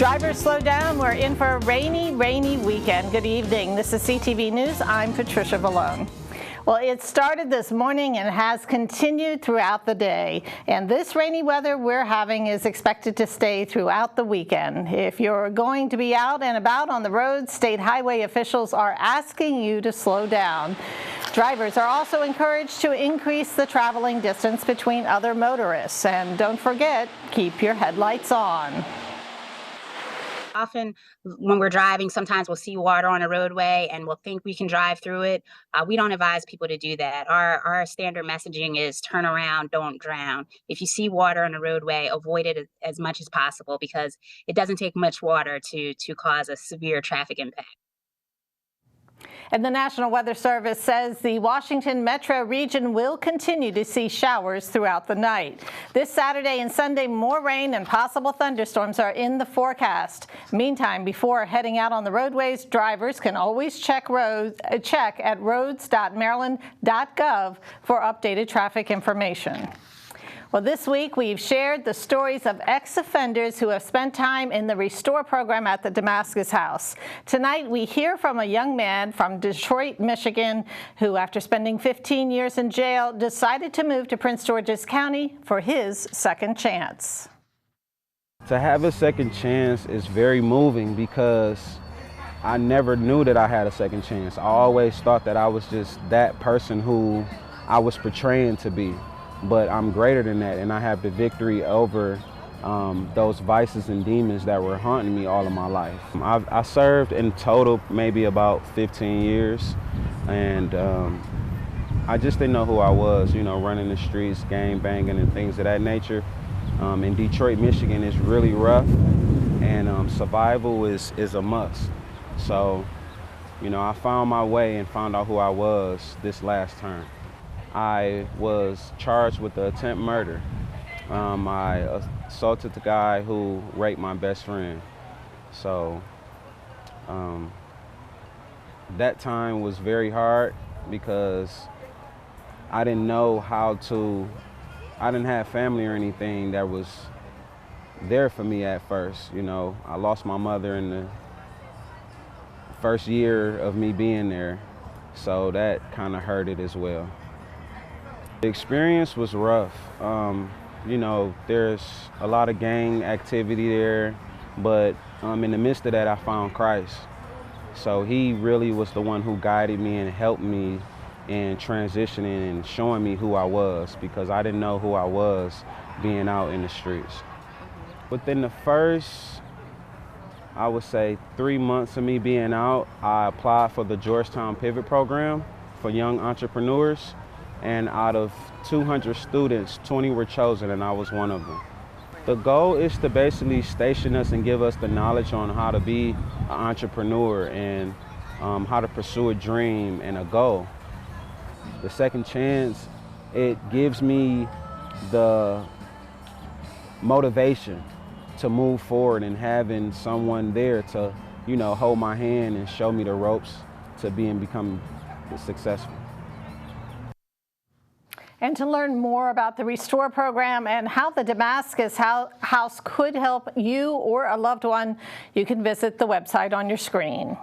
Drivers, slow down. We're in for a rainy weekend. Good evening. This is CTV News. I'm Patricia Vallone. Well, it started this morning and has continued throughout the day. And this rainy weather we're having is expected to stay throughout the weekend. If you're going to be out and about on the roads, state highway officials are asking you to slow down. Drivers are also encouraged to increase the traveling distance between other motorists. And don't forget, keep your headlights on. Often when we're driving, sometimes we'll see water on a roadway and we'll think we can drive through it. We don't advise people to do that. Our standard messaging is turn around, don't drown. If you see water on a roadway, avoid it as much as possible because it doesn't take much water to cause a severe traffic impact. And the National Weather Service says the Washington metro region will continue to see showers throughout the night. This Saturday and Sunday, more rain and possible thunderstorms are in the forecast. Meantime, before heading out on the roadways, drivers can always check at roads.maryland.gov for updated traffic information. Well, this week we've shared the stories of ex-offenders who have spent time in the Restore program at the Damascus House. Tonight we hear from a young man from Detroit, Michigan, who after spending 15 years in jail decided to move to Prince George's County for his second chance. To have a second chance is very moving because I never knew that I had a second chance. I always thought that I was just that person who I was portraying to be. But I'm greater than that, and I have the victory over those vices and demons that were haunting me all of my life. I served in total maybe about 15 years, and I just didn't know who I was, running the streets, gang banging and things of that nature. In Detroit, Michigan, it's really rough, and survival is a must. So, I found my way and found out who I was this last term. I was charged with the attempt murder. I assaulted the guy who raped my best friend. So that time was very hard because I didn't know I didn't have family or anything that was there for me at first. I lost my mother in the first year of me being there, so that kind of hurt it as well. The experience was rough. There's a lot of gang activity there, but in the midst of that, I found Christ. So he really was the one who guided me and helped me in transitioning and showing me who I was, because I didn't know who I was being out in the streets. Within the first, I would say, 3 months of me being out, I applied for the Georgetown Pivot Program for young entrepreneurs. And out of 200 students, 20 were chosen, and I was one of them. The goal is to basically station us and give us the knowledge on how to be an entrepreneur and how to pursue a dream and a goal. The second chance, it gives me the motivation to move forward and having someone there to, hold my hand and show me the ropes to become successful. And to learn more about the Restore program and how the Damascus House could help you or a loved one, you can visit the website on your screen.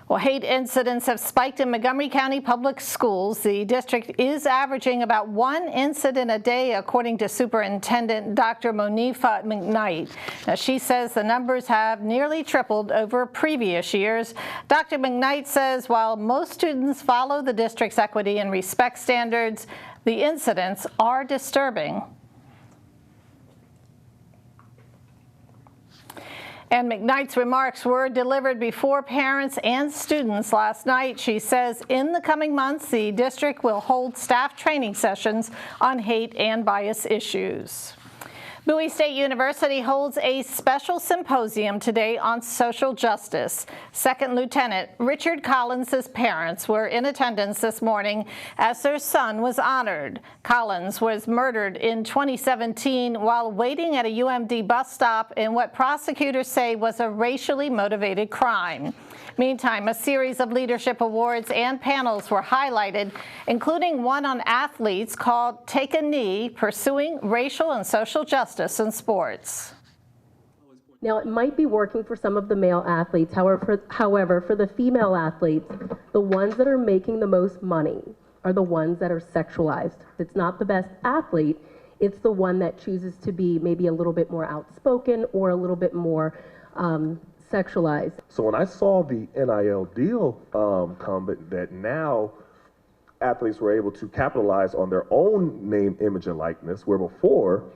Well, hate incidents have spiked in Montgomery County Public Schools. The district is averaging about 1 incident a day, according to Superintendent Dr. Monifa McKnight. Now, she says the numbers have nearly tripled over previous years. Dr. McKnight says while most students follow the district's equity and respect standards, the incidents are disturbing. And McKnight's remarks were delivered before parents and students last night. She says in the coming months, the district will hold staff training sessions on hate and bias issues. Bowie State University holds a special symposium today on social justice. Second Lieutenant Richard Collins' parents were in attendance this morning as their son was honored. Collins was murdered in 2017 while waiting at a UMD bus stop in what prosecutors say was a racially motivated crime. Meantime, a series of leadership awards and panels were highlighted, including one on athletes called Take a Knee, Pursuing Racial and Social Justice in Sports. Now, it might be working for some of the male athletes. However, for the female athletes, the ones that are making the most money are the ones that are sexualized. It's not the best athlete. It's the one that chooses to be maybe a little bit more outspoken or a little bit more sexualized. So when I saw the NIL deal come, that now athletes were able to capitalize on their own name, image, and likeness, where before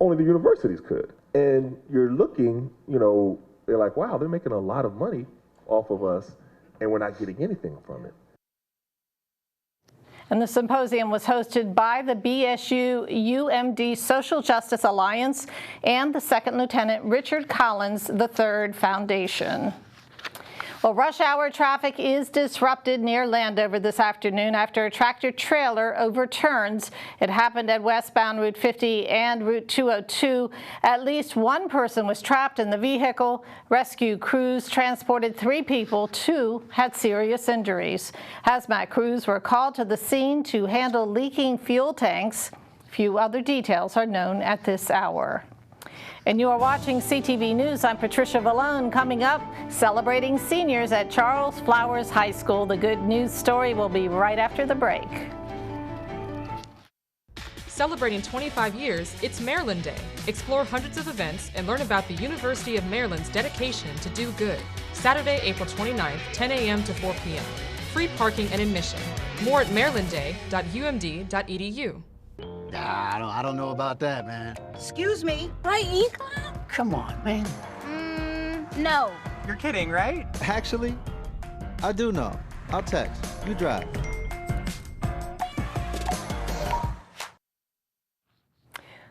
only the universities could. And you're looking, they're like, wow, they're making a lot of money off of us, and we're not getting anything from it. And the symposium was hosted by the BSU-UMD Social Justice Alliance and the Second Lieutenant Richard Collins III Foundation. Well, rush hour traffic is disrupted near Landover this afternoon after a tractor trailer overturns. It happened at westbound Route 50 and Route 202. At least one person was trapped in the vehicle. Rescue crews transported 3 people. 2 had serious injuries. Hazmat crews were called to the scene to handle leaking fuel tanks. Few other details are known at this hour. And you are watching CTV News. I'm Patricia Vallone. Coming up, celebrating seniors at Charles Flowers High School. The good news story will be right after the break. Celebrating 25 years, it's Maryland Day. Explore hundreds of events and learn about the University of Maryland's dedication to do good. Saturday, April 29th, 10 a.m. to 4 p.m. Free parking and admission. More at marylandday.umd.edu. I don't know about that, man. Excuse me. Right, Econ? Come on, man. No. You're kidding, right? Actually, I do know. I'll text. You drive.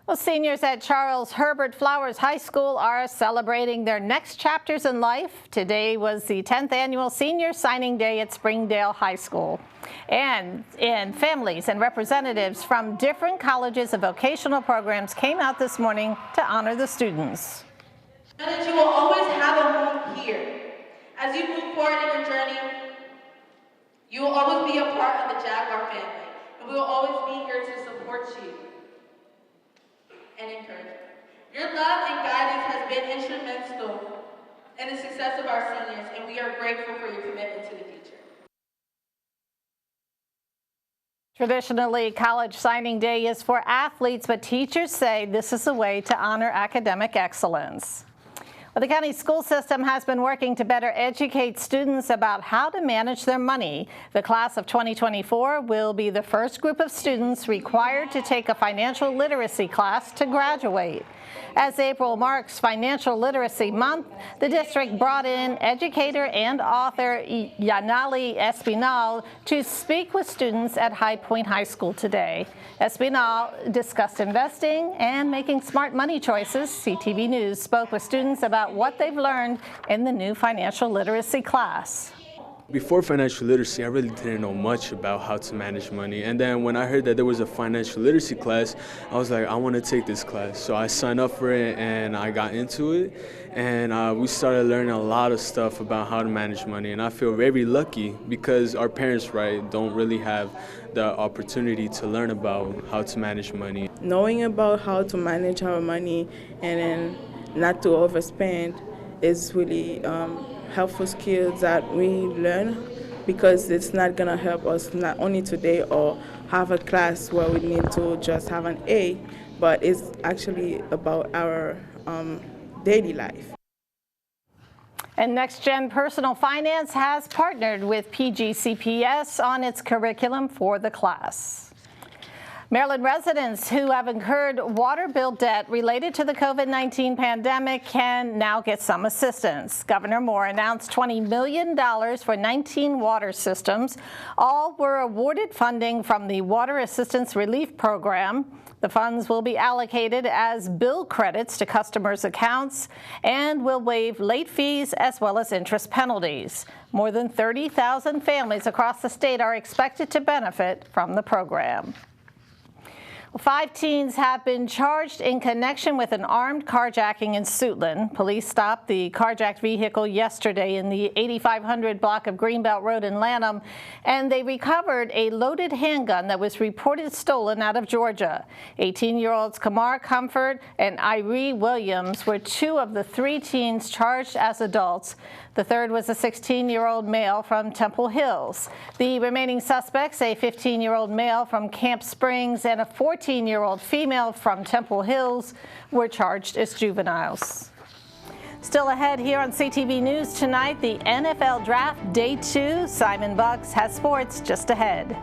Well, seniors at Charles Herbert Flowers High School are celebrating their next chapters in life. Today was the 10th annual Senior Signing Day at Springdale High School. And families and representatives from different colleges and vocational programs came out this morning to honor the students. Know that you will always have a home here. As you move forward in your journey, you will always be a part of the Jaguar family, and we will always be here to support you and encourage you. Your love and guidance has been instrumental in the success of our seniors, and we are grateful for your commitment to the future. Traditionally, College Signing Day is for athletes, but teachers say this is a way to honor academic excellence. Well, the county school system has been working to better educate students about how to manage their money. The class of 2024 will be the first group of students required to take a financial literacy class to graduate. As April marks Financial Literacy Month, the district brought in educator and author Yanali Espinal to speak with students at High Point High School today. Espinal discussed investing and making smart money choices. CTV News spoke with students about what they've learned in the new financial literacy class. Before financial literacy, I really didn't know much about how to manage money. And then when I heard that there was a financial literacy class, I was like, I want to take this class. So I signed up for it and I got into it. And we started learning a lot of stuff about how to manage money. And I feel very lucky because our parents, don't really have the opportunity to learn about how to manage money. Knowing about how to manage our money and then not to overspend is really helpful skills that we learn, because it's not going to help us not only today or have a class where we need to just have an A, but it's actually about our daily life. And Next Gen Personal Finance has partnered with PGCTV on its curriculum for the class. Maryland residents who have incurred water bill debt related to the COVID-19 pandemic can now get some assistance. Governor Moore announced $20 million for 19 water systems. All were awarded funding from the Water Assistance Relief Program. The funds will be allocated as bill credits to customers' accounts and will waive late fees as well as interest penalties. More than 30,000 families across the state are expected to benefit from the program. 5 teens have been charged in connection with an armed carjacking in Suitland. Police stopped the carjacked vehicle yesterday in the 8500 block of Greenbelt Road in Lanham, and they recovered a loaded handgun that was reported stolen out of Georgia. 18-year-olds Kamar Comfort and Irie Williams were 2 of the 3 teens charged as adults. The third was a 16-year-old male from Temple Hills. The remaining suspects, a 15-year-old male from Camp Springs and a 14-year-old female from Temple Hills, were charged as juveniles. Still ahead here on CTV News tonight, the NFL Draft Day 2. Simon Bucks has sports just ahead.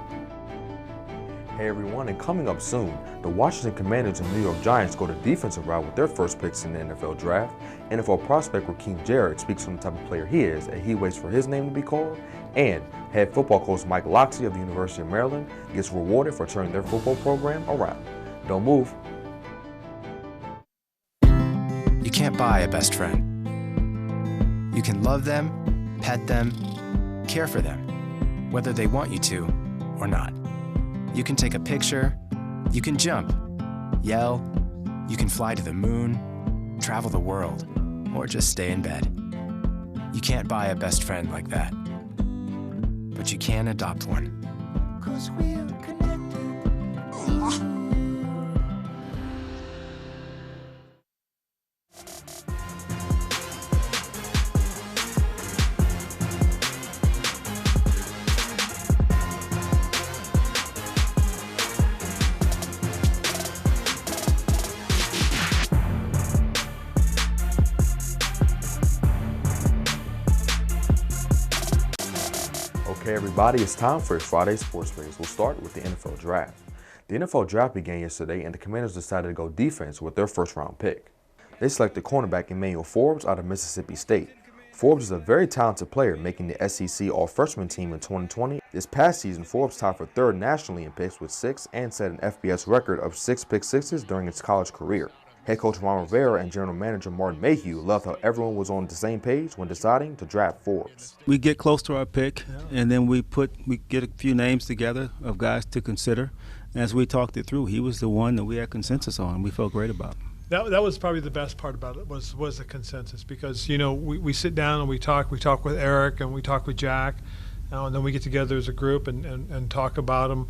Hey everyone, and coming up soon, the Washington Commanders and New York Giants go the defensive route with their first picks in the NFL Draft. NFL prospect Raheem Jarrett speaks on the type of player he is and he waits for his name to be called. And head football coach Mike Loxley of the University of Maryland gets rewarded for turning their football program around. Don't move. You can't buy a best friend. You can love them, pet them, care for them, whether they want you to or not. You can take a picture, you can jump, yell, you can fly to the moon, travel the world, or just stay in bed. You can't buy a best friend like that, but you can adopt one. 'Cause we're connected. Okay everybody, it's time for Friday Sports Picks. We'll start with the NFL Draft. The NFL Draft began yesterday and the Commanders decided to go defense with their first round pick. They selected cornerback Emmanuel Forbes out of Mississippi State. Forbes is a very talented player, making the SEC All-Freshman team in 2020. This past season, Forbes tied for 3rd nationally in picks with 6 and set an FBS record of 6 pick sixes during his college career. Head coach Ron Rivera and general manager Martin Mayhew loved how everyone was on the same page when deciding to draft Forbes. We get close to our pick, and then we get a few names together of guys to consider. As we talked it through, he was the one that we had consensus on. We felt great about. That was probably the best part about it was the consensus, because we sit down and we talk with Eric and we talk with Jack, and then we get together as a group and talk about him,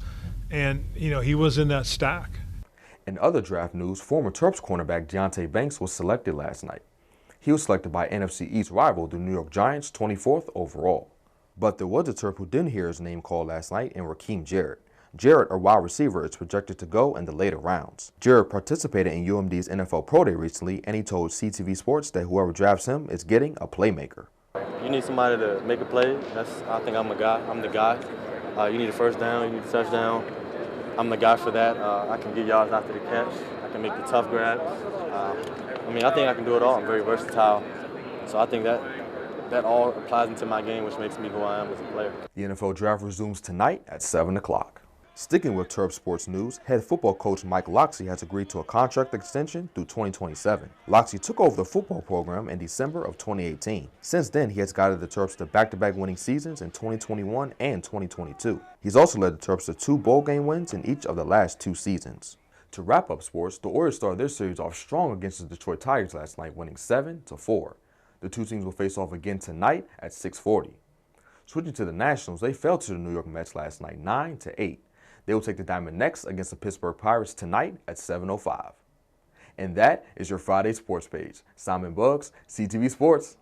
and he was in that stack. In other draft news, former Terps cornerback Deonte Banks was selected last night. He was selected by NFC East rival, the New York Giants, 24th overall. But there was a Terp who didn't hear his name called last night in Raheem Jarrett. Jarrett, a wide receiver, is projected to go in the later rounds. Jarrett participated in UMD's NFL Pro Day recently, and he told CTV Sports that whoever drafts him is getting a playmaker. You need somebody to make a play. I think I'm the guy. You need a first down, you need a touchdown. I'm the guy for that. I can get yards after the catch. I can make the tough grabs. I think I can do it all. I'm very versatile. So I think that all applies into my game, which makes me who I am as a player. The NFL Draft resumes tonight at 7 o'clock. Sticking with Terp sports news, head football coach Mike Loxley has agreed to a contract extension through 2027. Loxley took over the football program in December of 2018. Since then, he has guided the Terps to back-to-back winning seasons in 2021 and 2022. He's also led the Terps to 2 bowl game wins in each of the last 2 seasons. To wrap up sports, the Warriors started their series off strong against the Detroit Tigers last night, winning 7-4. The 2 teams will face off again tonight at 6:40. Switching to the Nationals, they fell to the New York Mets last night, 9-8. They will take the diamond next against the Pittsburgh Pirates tonight at 7:05. And that is your Friday Sports Page. Simon Bucks, CTV Sports.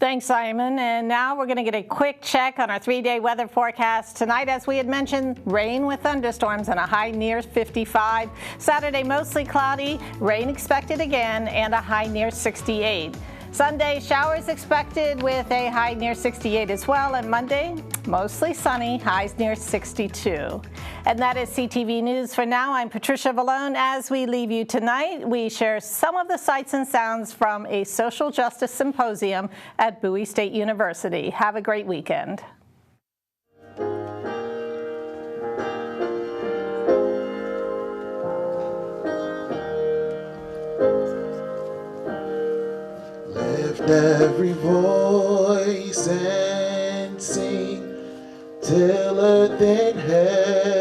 Thanks, Simon. And now we're going to get a quick check on our 3-day weather forecast. Tonight, as we had mentioned, rain with thunderstorms and a high near 55. Saturday, mostly cloudy, rain expected again, and a high near 68. Sunday, showers expected with a high near 68 as well. And Monday, mostly sunny, highs near 62. And that is CTV News for now. I'm Patricia Vallone. As we leave you tonight, we share some of the sights and sounds from a social justice symposium at Bowie State University. Have a great weekend. Every voice and sing till earth and heaven